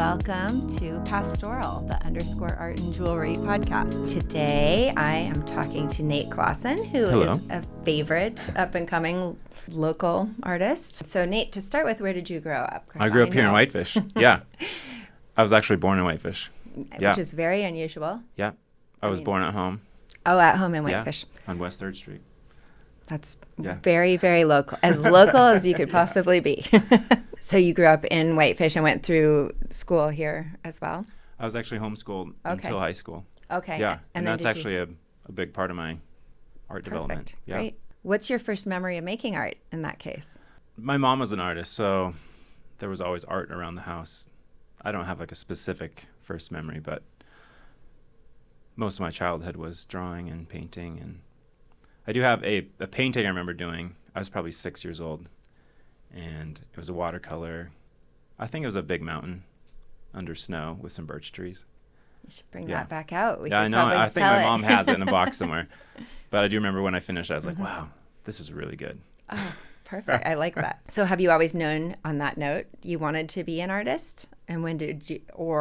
Welcome to Pastoral, the _art and jewelry podcast. Today, I am talking to Nate Closson, who Hello. is a favorite up-and-coming local artist. So, Nate, to start with, where did you grow up? I grew up here in Whitefish. Yeah. I was actually born in Whitefish. Which is very unusual. Yeah. I was born at home. Oh, at home in Whitefish. Yeah, on West 3rd Street. That's very, very local. As local as you could possibly be. So you grew up in Whitefish and went through school here as well? I was actually homeschooled until high school. Okay. Yeah. And that's actually a big part of my art development. Yeah. Great. What's your first memory of making art in that case? My mom was an artist, so there was always art around the house. I don't have like a specific first memory, but most of my childhood was drawing and painting. And I do have a painting I remember doing. I was probably 6 years old, and it was a watercolor. I think it was a big mountain under snow with some birch trees. You should bring that back out. I know. I think my mom has it in a box somewhere. But I do remember when I finished, I was like, wow, this is really good. Oh, perfect. I like that. So have you always known, on that note, you wanted to be an artist? And when did you decide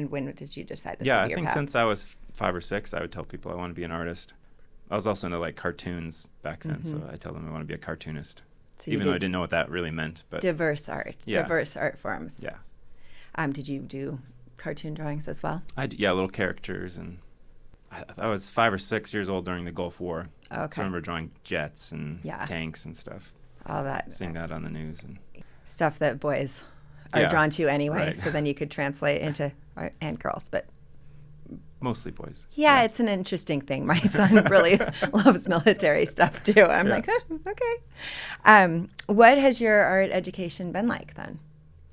this would be your path? I think since I was 5 or 6, I would tell people I want to be an artist. I was also into like cartoons back then, so I tell them I want to be a cartoonist, so even though I didn't know what that really meant. But diverse art forms. Yeah. Did you do cartoon drawings as well? Little characters, and I was 5 or 6 years old during the Gulf War. Okay. So I remember drawing jets and tanks and stuff. All that. Seeing that on the news and stuff that boys are drawn to anyway. Right. So then you could translate into and girls, but. Mostly boys. Yeah, it's an interesting thing. My son really loves military stuff too. I'm like, okay. What has your art education been like then?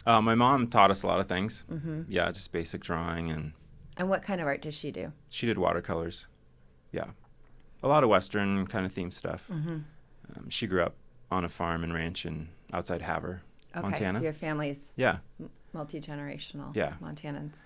My mom taught us a lot of things. Yeah, just basic drawing and. And what kind of art does she do? She did watercolors. Yeah, a lot of Western kind of theme stuff. She grew up on a farm and ranch outside Havre, Montana. So your family's multi-generational Montanans.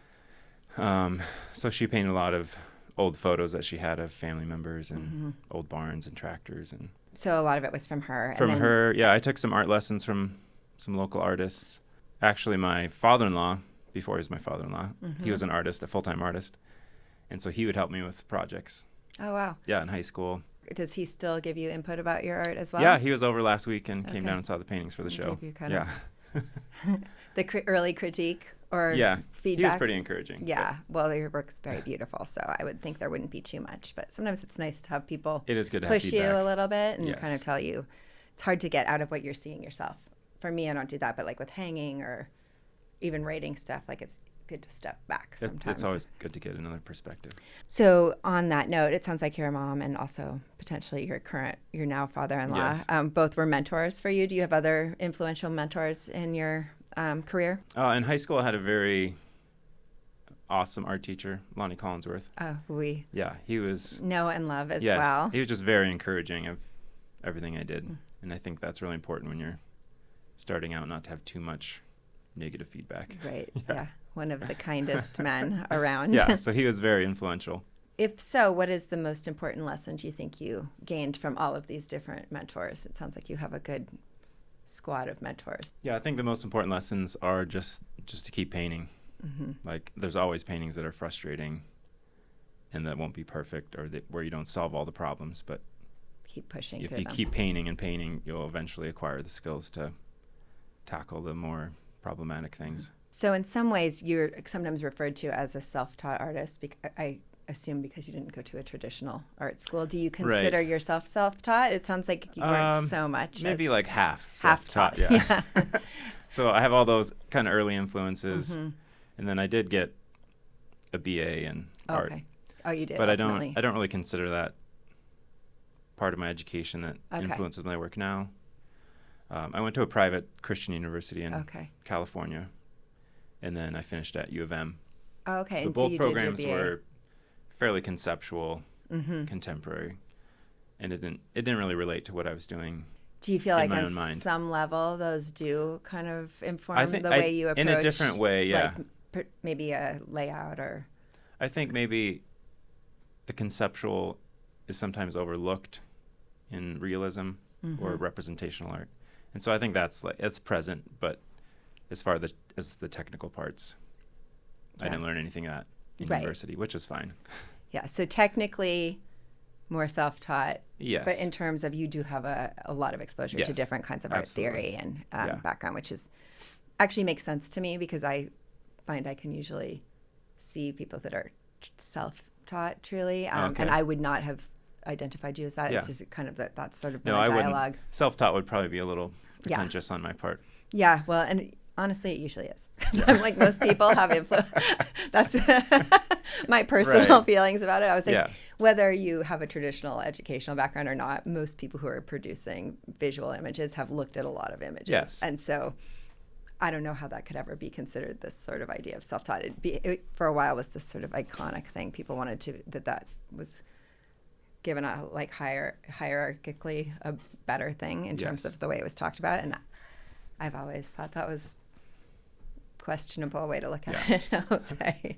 So she painted a lot of old photos that she had of family members and old barns and tractors. And so a lot of it was from her. I took some art lessons from some local artists. Actually, my father-in-law, before he was my father-in-law, he was an artist, a full-time artist. And so he would help me with projects. Oh, wow. Yeah, in high school. Does he still give you input about your art as well? Yeah, he was over last week and came down and saw the paintings for the show. Gave you kind of the early critique or feedback? He was pretty encouraging. Yeah, well, your work's very beautiful, so I would think there wouldn't be too much. But sometimes it's nice to have people push you a little bit and kind of tell you. It's hard to get out of what you're seeing yourself. For me, I don't do that, but like with hanging or even writing stuff, like it's good to step back sometimes. It's always good to get another perspective. So on that note, it sounds like your mom and also potentially your now father-in-law, both were mentors for you. Do you have other influential mentors in your career? In high school, I had a very awesome art teacher, Lonnie Collinsworth. Yeah, he was... Know and love as well. He was just very encouraging of everything I did. And I think that's really important when you're starting out, not to have too much negative feedback. Right, yeah. One of the kindest men around. Yeah, so he was very influential. If so, what is the most important lesson do you think you gained from all of these different mentors? It sounds like you have a good squad of mentors. Yeah, I think the most important lessons are just to keep painting. Like, there's always paintings that are frustrating and that won't be perfect or where you don't solve all the problems, but keep pushing. If you keep painting and painting, you'll eventually acquire the skills to tackle the more problematic things. So in some ways, you're sometimes referred to as a self-taught artist. I assume because you didn't go to a traditional art school. Do you consider yourself self-taught? It sounds like you weren't so much. Maybe like half self-taught. Yeah. So I have all those kind of early influences, and then I did get a BA in art. Oh, you did. But ultimately. I don't really consider that part of my education that influences my work now. I went to a private Christian university in California. And then I finished at U of M. Oh, okay. So both programs were fairly conceptual, contemporary, and it didn't really relate to what I was doing. Do you feel like on some level those do kind of inform the way you approach? In a different way, yeah. Like maybe a layout or... I think maybe the conceptual is sometimes overlooked in realism or representational art. And so I think it's present, but as far as the technical parts, I didn't learn anything of that in university, which is fine. Yeah. So technically more self-taught. Yes. But in terms of you do have a lot of exposure to different kinds of art theory and background, which is actually makes sense to me because I find I can usually see people that are self-taught truly. And I would not have identified you as that. It's just kind of that's sort of been a dialogue. Self-taught would probably be a little pretentious on my part. Yeah. Well, and honestly, it usually is. So I'm like, most people have influence. That's my personal feelings about it. I was like, whether you have a traditional educational background or not, most people who are producing visual images have looked at a lot of images. Yes. And so I don't know how that could ever be considered this sort of idea of self-taught. It for a while was this sort of iconic thing. People wanted to, that was given a like hierarchically a better thing in terms of the way it was talked about. And I've always thought that was questionable way to look at it, I would say.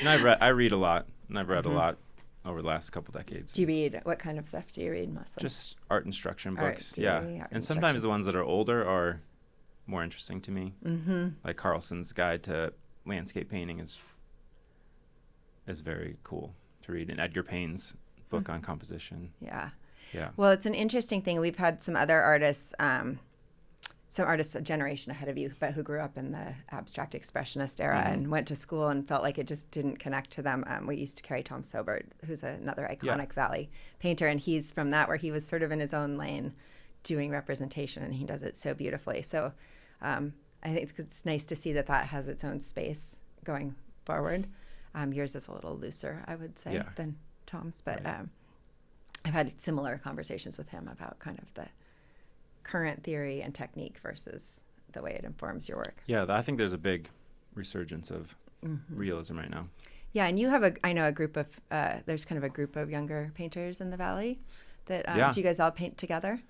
And I read a lot, and I've read a lot over the last couple decades. Do you read, what kind of stuff do you read mostly? Just art instruction books, theory, and sometimes the ones that are older are more interesting to me. Like Carlson's Guide to Landscape Painting is very cool to read, and Edgar Payne's book on composition. Yeah. Yeah. Well, it's an interesting thing. We've had some other artists, a generation ahead of you, but who grew up in the abstract expressionist era and went to school and felt like it just didn't connect to them. We used to carry Tom Sobert, who's another iconic Valley painter, and he's from that where he was sort of in his own lane doing representation, and he does it so beautifully. So I think it's nice to see that has its own space going forward. Yours is a little looser, I would say, than Tom's, but I've had similar conversations with him about kind of the current theory and technique versus the way it informs your work. Yeah, I think there's a big resurgence of realism right now. Yeah, and you have a group of, there's kind of a group of younger painters in the Valley that, do you guys all paint together?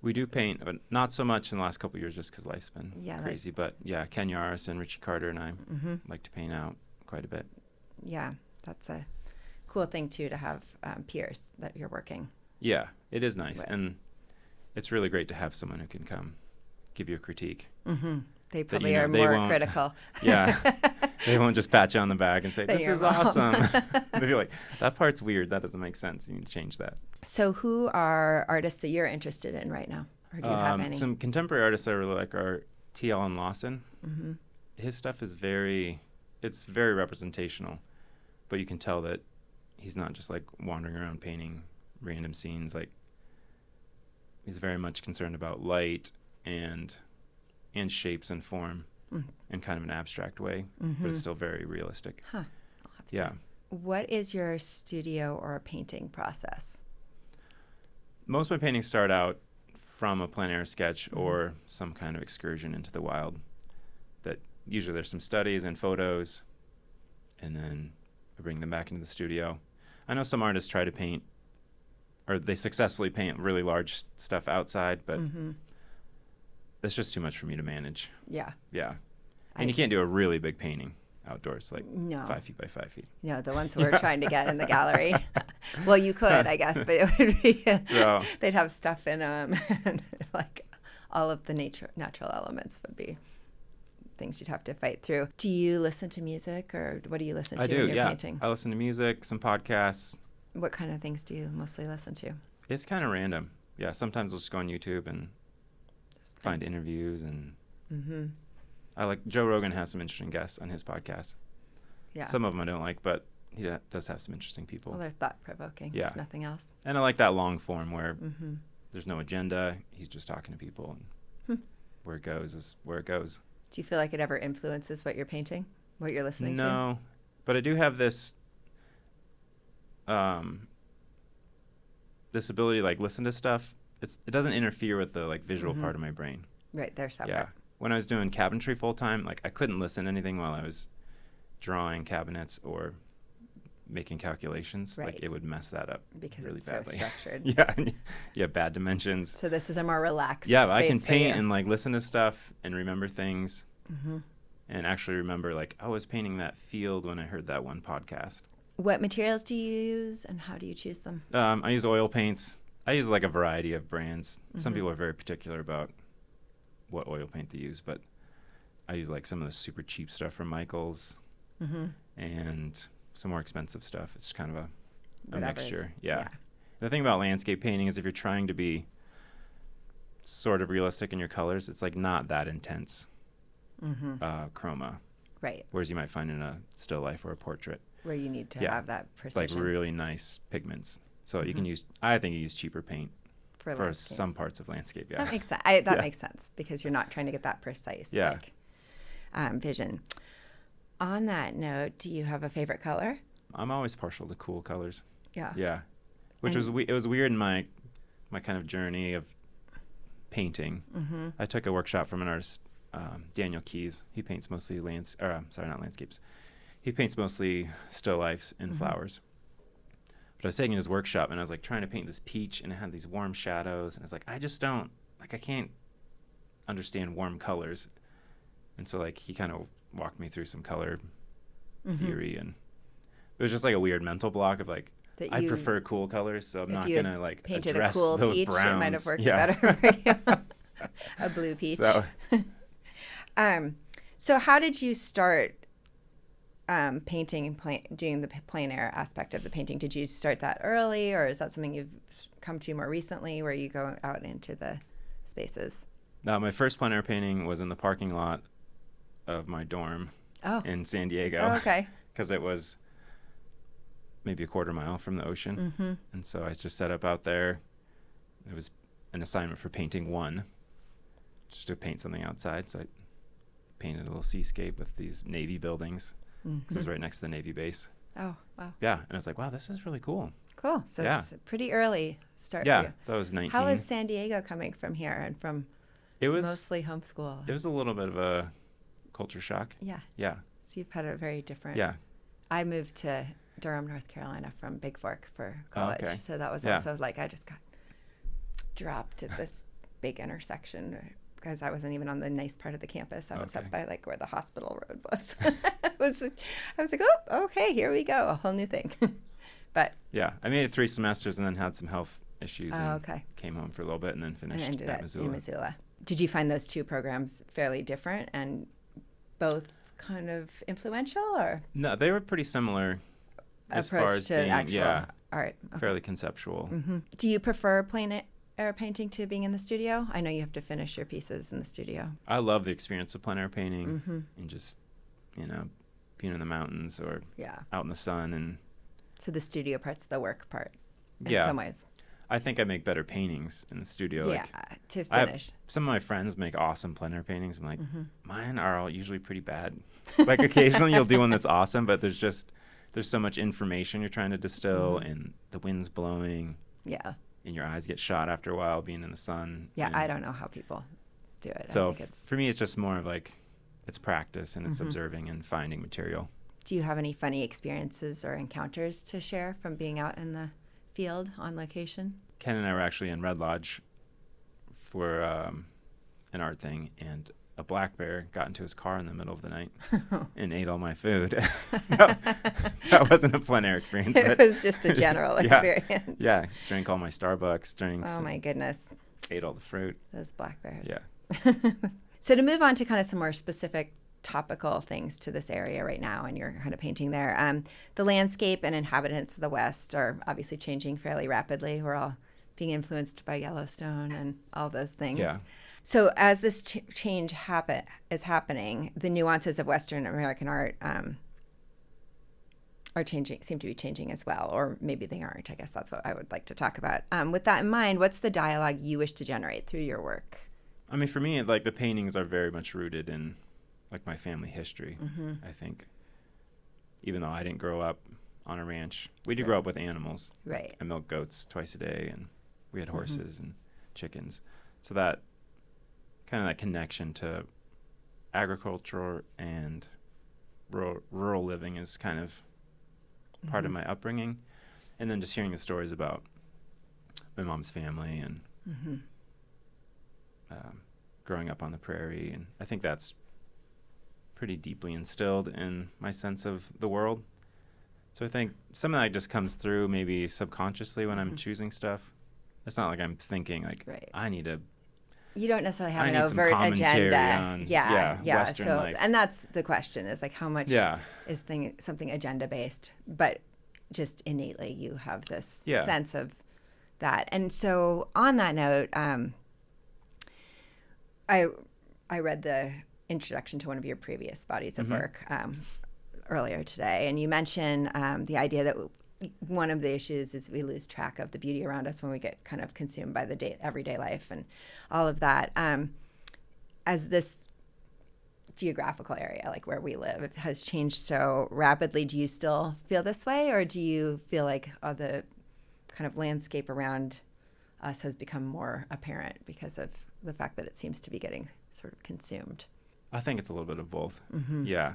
We do paint, but not so much in the last couple of years just because life's been crazy. But yeah, Ken Yaris and Richie Carter and I like to paint out quite a bit. Yeah, that's a cool thing too, to have peers that you're working. Yeah, it is nice. And it's really great to have someone who can come give you a critique. They probably are more critical. Yeah. They won't just pat you on the back and say, this is awesome. They'll be like, that part's weird. That doesn't make sense. You need to change that. So who are artists that you're interested in right now? Or do you have any? Some contemporary artists I really like are T.L. and Lawson. His stuff is very representational. But you can tell that he's not just like wandering around painting random scenes. Like, he's very much concerned about light and shapes and form in kind of an abstract way, but it's still very realistic. I'll have to see. What is your studio or painting process? Most of my paintings start out from a plein air sketch or some kind of excursion into the wild. That usually there's some studies and photos, and then I bring them back into the studio. I know some artists try to paint, or they successfully paint really large stuff outside, but that's just too much for me to manage. Yeah. And you can't do a really big painting outdoors, like 5 feet by 5 feet. No, the ones we're trying to get in the gallery. Well, you could, I guess, but it would be, they'd have stuff in them, and like all of the natural elements would be things you'd have to fight through. Do you listen to music, or what do you listen to when you're painting? I listen to music, some podcasts. What kind of things do you mostly listen to? It's kind of random. Yeah, sometimes I'll just go on YouTube and find interviews, and I like Joe Rogan has some interesting guests on his podcast. Yeah. Some of them I don't like, but he does have some interesting people. Well, they're thought-provoking, if nothing else. And I like that long form where there's no agenda. He's just talking to people, and where it goes is where it goes. Do you feel like it ever influences what you're painting, what you're listening to? No, but I do have this this ability to like listen to stuff. It doesn't interfere with the like visual part of my brain. Right, they're separate. Yeah. When I was doing cabinetry full time, like I couldn't listen to anything while I was drawing cabinets or making calculations. Like it would mess that up really badly. So structured. Yeah, bad dimensions. So this is a more relaxed space I can paint and like listen to stuff and remember things, and actually remember like I was painting that field when I heard that one podcast. What materials do you use, and how do you choose them? I use oil paints. I use like a variety of brands. Some people are very particular about what oil paint they use, but I use like some of the super cheap stuff from Michaels. and some more expensive stuff. It's kind of a mixture. Yeah. Yeah. The thing about landscape painting is if you're trying to be sort of realistic in your colors, it's like not that intense chroma. Right. Whereas you might find in a still life or a portrait. Where you need to have that precision. Like really nice pigments. So you can I think you use cheaper paint for some parts of landscape. Yeah. That makes sense. That makes sense because you're not trying to get that precise vision. On that note, do you have a favorite color? I'm always partial to cool colors. Yeah. Yeah. Which was weird in my kind of journey of painting. Mm-hmm. I took a workshop from an artist, Daniel Keyes. He paints mostly not landscapes. He paints mostly still lifes and flowers. But I was taking his workshop and I was like trying to paint this peach and it had these warm shadows and I was like, I can't understand warm colors. And so like he kind of walked me through some color theory, and it was just like a weird mental block of like, I prefer cool colors, so I'm not going to like address a cool those peach, browns. It might have worked better for you. A blue peach. So how did you start painting and doing the plein air aspect of the painting? Did you start that early, or is that something you've come to more recently where you go out into the spaces? No, my first plein air painting was in the parking lot of my dorm in San Diego. Oh, okay. Because it was maybe a quarter mile from the ocean. Mm-hmm. And so I just set up out there. It was an assignment for painting one, just to paint something outside. So I painted a little seascape with these Navy buildings. Because it was right next to the Navy base. Oh, wow. Yeah. And I was like, wow, this is really cool. Cool. So it's a pretty early start for you. So I was 19. How is San Diego coming from here and from mostly homeschool? It was a little bit of a culture shock. Yeah. Yeah. So you've had a very different. Yeah. I moved to Durham, North Carolina from Big Fork for college. Oh, okay. So that was also like I just got dropped at this big intersection because I wasn't even on the nice part of the campus. I was up by like where the hospital road was. I was like, oh, okay, here we go. A whole new thing. But yeah, I made it 3 semesters and then had some health issues and came home for a little bit and then finished ended at in Missoula. Did you find those two programs fairly different and both kind of influential, or? No, they were pretty similar as far as being actual art. Okay. Fairly conceptual. Mm-hmm. Do you prefer plein air painting to being in the studio? I know you have to finish your pieces in the studio. I love the experience of plein air painting and just, being in the mountains or out in the sun. And so the studio part's the work part in some ways. I think I make better paintings in the studio. Yeah, to finish. Some of my friends make awesome plein air paintings. I'm like, mine are all usually pretty bad. Like occasionally you'll do one that's awesome, but there's so much information you're trying to distill and the wind's blowing. Yeah. And your eyes get shot after a while being in the sun. Yeah, I don't know how people do it. So for me, it's just more of like, it's practice and it's observing and finding material. Do you have any funny experiences or encounters to share from being out in the field on location? Ken and I were actually in Red Lodge for an art thing, and a black bear got into his car in the middle of the night and ate all my food. That wasn't a plein air experience. It was just a general experience. Yeah, drank all my Starbucks drinks. Oh my goodness. Ate all the fruit. Those black bears. Yeah. So to move on to kind of some more specific topical things to this area right now, and you're kind of painting there. The landscape and inhabitants of the West are obviously changing fairly rapidly. We're all being influenced by Yellowstone and all those things. Yeah. So as this change is happening, the nuances of Western American art seem to be changing as well, or maybe they aren't. I guess that's what I would like to talk about. With that in mind, what's the dialogue you wish to generate through your work? I mean, for me, like the paintings are very much rooted in like my family history. I think, even though I didn't grow up on a ranch, we did grow up with animals. Right. I milked goats twice a day, and we had horses and chickens. So that kind of that connection to agriculture and rural living is kind of part of my upbringing. And then just hearing the stories about my mom's family and growing up on the prairie. And I think that's pretty deeply instilled in my sense of the world. So I think some of that just comes through maybe subconsciously when I'm choosing stuff. It's not like I'm thinking like, I need to You don't necessarily have an overt agenda. Western life. And that's the question, is like how much is something agenda based, but just innately you have this sense of that. And so on that note, I read the introduction to one of your previous bodies of work earlier today, and you mentioned the idea that one of the issues is we lose track of the beauty around us when we get kind of consumed by the everyday life and all of that. As this geographical area, like where we live, has changed so rapidly, do you still feel this way, or do you feel like the kind of landscape around us has become more apparent because of the fact that it seems to be getting sort of consumed? I think it's a little bit of both. Yeah.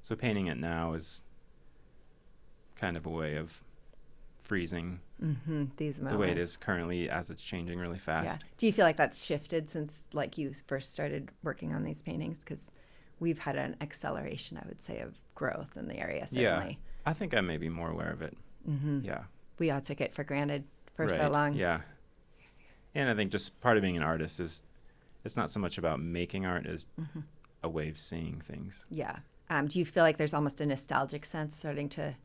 So painting it now is kind of a way of freezing these moments. The way it is currently as it's changing really fast. Yeah. Do you feel like that's shifted since like you first started working on these paintings? Because we've had an acceleration, I would say, of growth in the area, certainly. Yeah. I think I may be more aware of it. Yeah. We all took it for granted for so long. Yeah. And I think just part of being an artist is it's not so much about making art as a way of seeing things. Yeah. Do you feel like there's almost a nostalgic sense starting to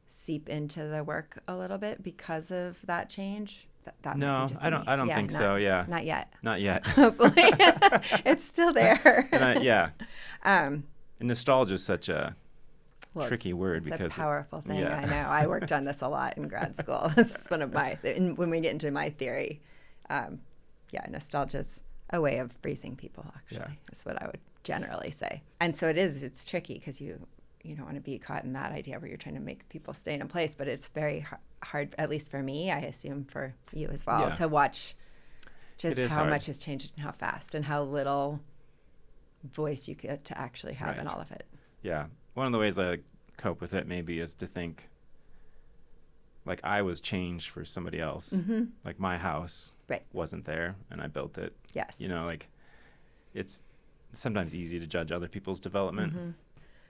seep into the work a little bit because of that change? No, I don't think so. Yeah. Not yet. Not yet. Hopefully. It's still there. And nostalgia is such a tricky word it's because a powerful thing. Yeah. I know. I worked on this a lot in grad school. This is one of when we get into my theory, nostalgia is a way of freezing people, actually. That's what I would generally say. And so it's tricky because you don't want to be caught in that idea where you're trying to make people stay in a place, but it's very hard, at least for me, I assume for you as well, to watch just how much has changed and how fast and how little voice you get to actually have in all of it. Yeah. One of the ways I cope with it maybe is to think like I was changed for somebody else. Like my house wasn't there and I built it. Yes. Like it's sometimes easy to judge other people's development.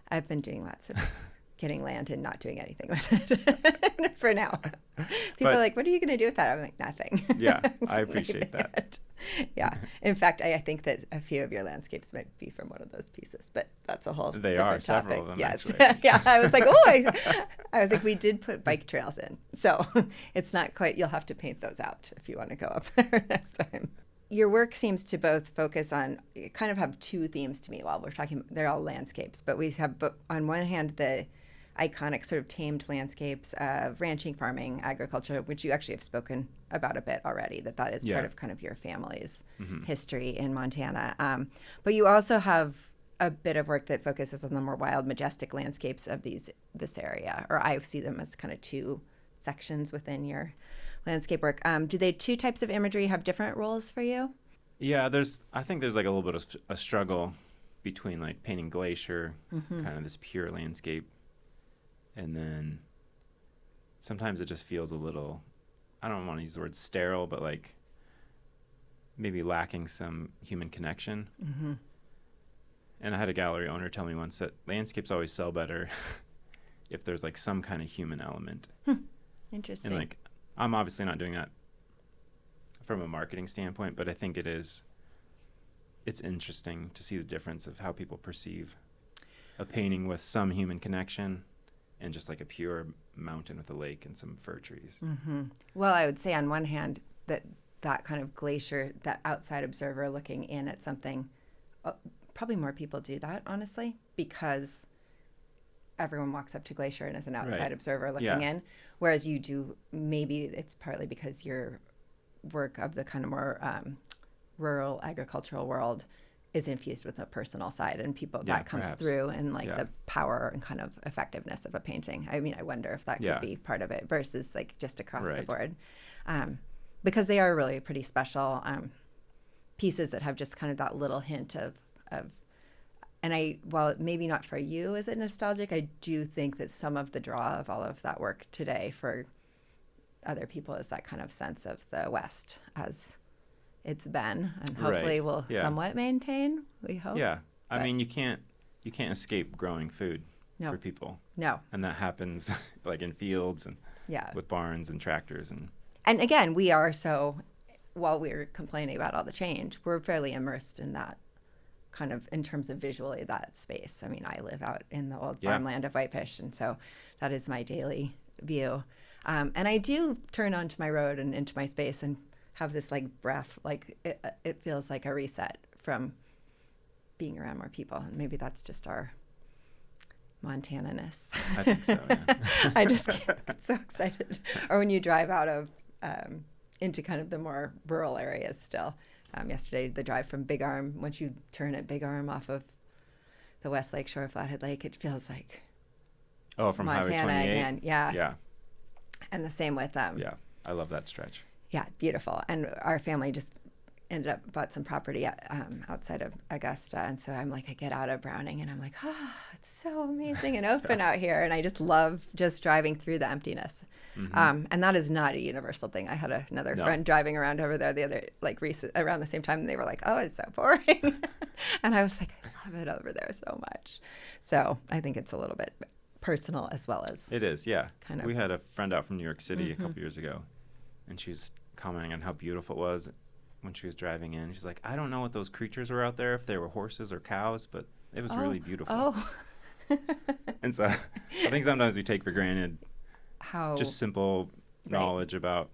I've been doing lots of getting land and not doing anything with it for now. People are like, what are you going to do with that? I'm like, nothing. Yeah, I appreciate that. Yeah. In fact, I think that a few of your landscapes might be from one of those pieces, but that's a whole They are, several of them, yes. actually. Yeah, I was like, I was like, we did put bike trails in. So it's not quite, you'll have to paint those out if you want to go up there next time. Your work seems to both focus on, kind of have two themes to me while we're talking, they're all landscapes, but we have on one hand the iconic sort of tamed landscapes of ranching, farming, agriculture, which you actually have spoken about a bit already, that is part of kind of your family's history in Montana. But you also have a bit of work that focuses on the more wild, majestic landscapes of this area, or I see them as kind of two sections within your landscape work. Do they two types of imagery have different roles for you? Yeah, I think there's like a little bit of a struggle between like painting glacier, kind of this pure landscape, and then sometimes it just feels a little, I don't want to use the word sterile, but like maybe lacking some human connection. And I had a gallery owner tell me once that landscapes always sell better if there's like some kind of human element. Interesting. And like, I'm obviously not doing that from a marketing standpoint, but I think it's interesting to see the difference of how people perceive a painting with some human connection and just like a pure mountain with a lake and some fir trees. Well, I would say on one hand that kind of glacier, that outside observer looking in at something, probably more people do that, honestly, because everyone walks up to glacier and is an outside observer looking in, whereas you do, maybe it's partly because your work of the kind of more rural agricultural world is infused with a personal side, and people that comes through in like the power and kind of effectiveness of a painting. I mean, I wonder if that could be part of it versus like just across the board, because they are really pretty special pieces that have just kind of that little hint of. And while maybe not for you is it nostalgic, I do think that some of the draw of all of that work today for other people is that kind of sense of the West as it's been, and hopefully will somewhat maintain, we hope. Yeah. I mean, you can't escape growing food for people. No. And that happens like in fields and with barns and tractors. And again, we are so while we're complaining about all the change, we're fairly immersed in that kind of, in terms of visually, that space. I mean, I live out in the old farmland of Whitefish, and so that is my daily view. And I do turn onto my road and into my space and have this like breath, like it feels like a reset from being around more people. And maybe that's just our Montana-ness. I think so, yeah. I just get so excited. Or when you drive out of into kind of the more rural areas still. Yesterday, the drive from Big Arm, once you turn at Big Arm off of the West Lake Shore, Flathead Lake, it feels like from Montana Highway 28? again. Yeah. Yeah. And the same with yeah, I love that stretch. Yeah, beautiful. And our family just ended up bought some property outside of Augusta, and so I'm like, I get out of Browning and I'm like, it's so amazing and open out here, and I just love just driving through the emptiness. And that is not a universal thing. I had another friend driving around over there the other around the same time, and they were like, oh, it's so boring. And I was like, I love it over there so much. So I think it's a little bit personal as well as it is. Yeah, kind of. We had a friend out from New York City a couple years ago, and she was commenting on how beautiful it was when she was driving in. She's like, I don't know what those creatures were out there, if they were horses or cows, but it was really beautiful. And so I think sometimes we take for granted how just simple knowledge about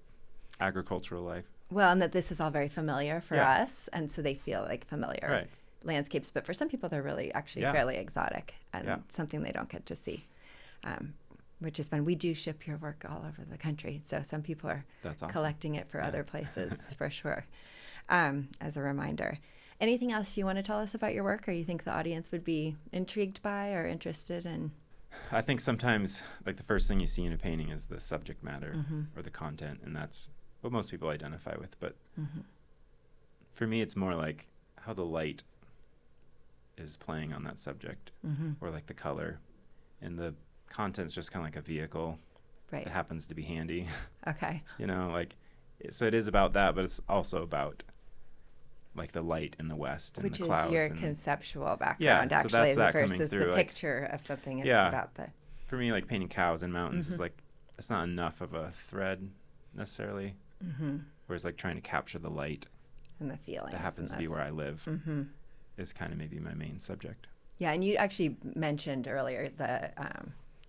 agricultural life. Well, and that this is all very familiar for us, and so they feel like familiar landscapes, but for some people they're really actually fairly exotic and something they don't get to see, which is fun. We do ship your work all over the country, so some people are collecting it for other places for sure. As a reminder, anything else you want to tell us about your work, or you think the audience would be intrigued by or interested in? I think sometimes like the first thing you see in a painting is the subject matter or the content, and that's what most people identify with. But for me, it's more like how the light is playing on that subject, or like the color, and the content's just kind of like a vehicle that happens to be handy. Okay. Like, so it is about that, but it's also about like the light in the west and the clouds. Which is your conceptual background, actually, so versus through, the picture of something. It's about the... For me, like painting cows and mountains is like, it's not enough of a thread necessarily. Whereas like trying to capture the light and the feelings that happens to be where I live is kind of maybe my main subject. Yeah, and you actually mentioned earlier the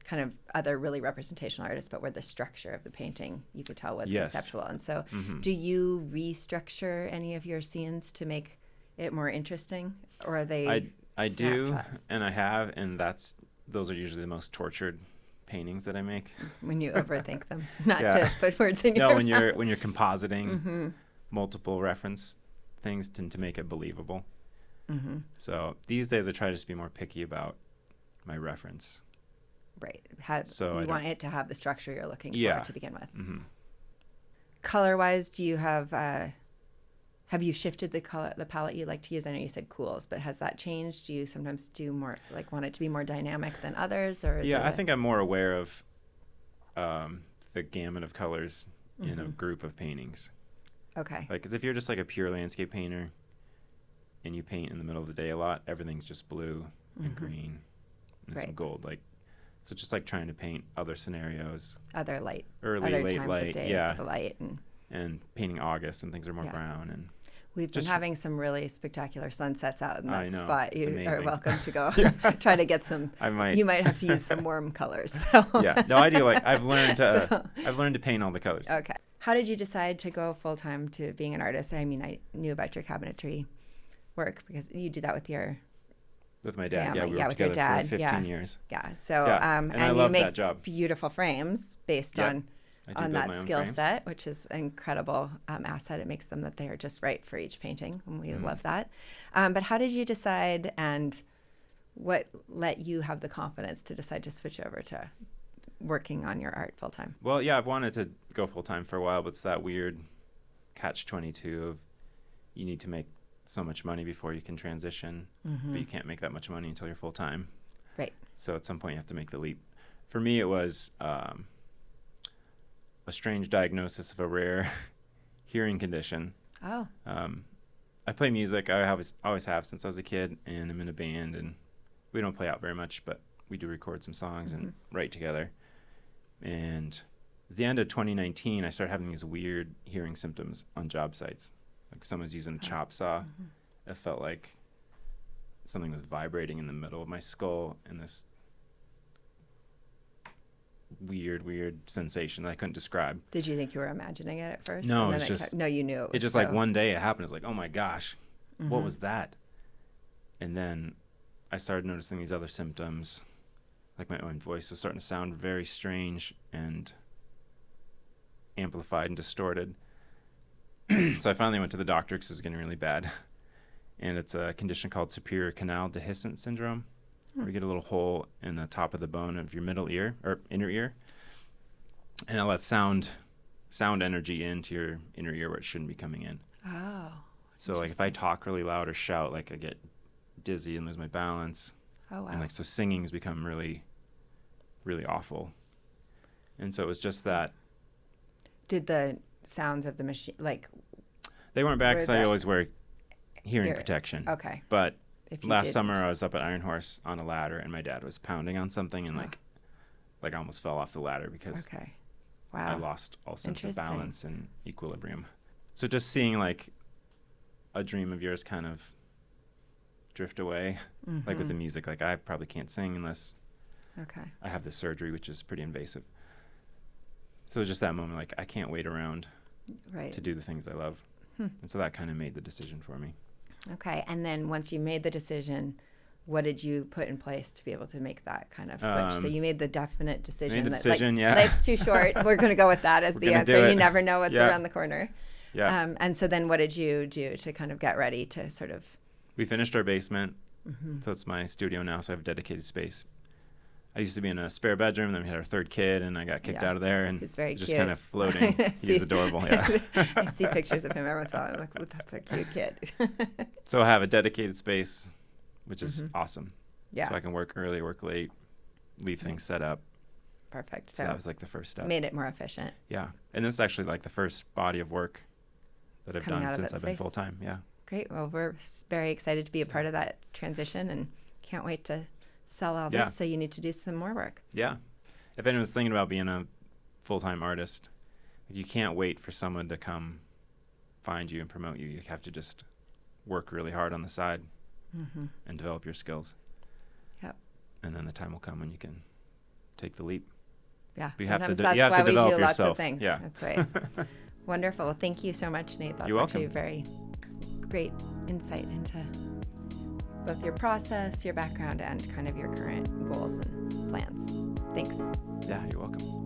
kind of other really representational artists, but where the structure of the painting you could tell was conceptual. And so do you restructure any of your scenes to make it more interesting, or are they I do, and I have, and those are usually the most tortured paintings that I make. When you overthink them, not to put words in your mouth. when you're compositing multiple reference things to make it believable. So these days I try to just be more picky about my reference. Right. So you want it to have the structure you're looking for to begin with. Color-wise, do you have you shifted the palette you like to use? I know you said cools, but has that changed? Do you sometimes do more, like want it to be more dynamic than others? Or I think I'm more aware of the gamut of colors in a group of paintings. Okay. Like, because if you're just like a pure landscape painter and you paint in the middle of the day a lot, everything's just blue and green and some gold. Like, so just like trying to paint other scenarios, other light, late times light, of day the light, and painting August when things are more brown. And we've been having some really spectacular sunsets out in that spot. You amazing. Are welcome to go try to get some. You might have to use some warm colors. No, I do. Like, I've learned to paint all the colors. Okay. How did you decide to go full time to being an artist? I mean, I knew about your cabinetry work because you did that with my dad. Family. Yeah, we were together for 15 years. Yeah. So, and I love that job. Beautiful frames based on that skill set, which is an incredible asset. It makes them that they are just right for each painting, and we love that. But how did you decide, and what let you have the confidence to decide to switch over to working on your art full time? Well, I've wanted to go full time for a while, but it's that weird catch-22 of you need to make so much money before you can transition, but you can't make that much money until you're full time. Right. So at some point you have to make the leap. For me, it was a strange diagnosis of a rare hearing condition. Oh. I play music. I always have since I was a kid, and I'm in a band, and we don't play out very much, but we do record some songs and write together. And was the end of 2019. I started having these weird hearing symptoms on job sites. Like someone's using a chop saw. Mm-hmm. It felt like something was vibrating in the middle of my skull, and this weird sensation that I couldn't describe. Did you think you were imagining it at first? No, it's just... No, you knew it was it just like one day it happened. It's like, oh my gosh, what was that? And then I started noticing these other symptoms. Like my own voice was starting to sound very strange and amplified and distorted. So I finally went to the doctor because it was getting really bad. And it's a condition called superior canal dehiscence syndrome, where you get a little hole in the top of the bone of your middle ear or inner ear, and it lets sound energy into your inner ear where it shouldn't be coming in. Oh. So like if I talk really loud or shout, like I get dizzy and lose my balance. Oh wow. And like so singing has become really, really awful. And so it was just that. Did the sounds of the machine they weren't bad because I always wear hearing protection. Okay. But last summer I was up at Iron Horse on a ladder and my dad was pounding on something and like I almost fell off the ladder because I lost all sense of balance and equilibrium. So just seeing like a dream of yours kind of drift away, like with the music, like I probably can't sing unless I have this surgery, which is pretty invasive. So it was just that moment, like I can't wait around to do the things I love. And so that kind of made the decision for me. Okay. And then once you made the decision, what did you put in place to be able to make that kind of switch? So you made the definite decision life's too short. We're going to go with that as the answer. You never know what's around the corner. Yeah. And so then what did you do to kind of get ready to sort of... We finished our basement. So it's my studio now, so I have a dedicated space. I used to be in a spare bedroom, then we had our third kid, and I got kicked out of there, and he's very just cute. kind of floating. He's adorable, yeah. I see pictures of him every once in a while. I'm like, oh, that's a cute kid. So I have a dedicated space, which is awesome. Yeah. So I can work early, work late, leave things set up. Perfect. So that was like the first step. Made it more efficient. Yeah. And this is actually like the first body of work that I've done since I've been full-time. Yeah. Great. Well, we're very excited to be a part of that transition and can't wait to sell all this. So you need to do some more work. Yeah. If anyone's thinking about being a full-time artist, you can't wait for someone to come find you and promote you. You have to just work really hard on the side and develop your skills. Yep. And then the time will come when you can take the leap. Yeah. But you have to develop yourself. Lots of things. Yeah. That's right. Wonderful. Well, thank you so much, Nate. That's actually very great insight into both your process, your background, and kind of your current goals and plans. Thanks. Yeah, you're welcome.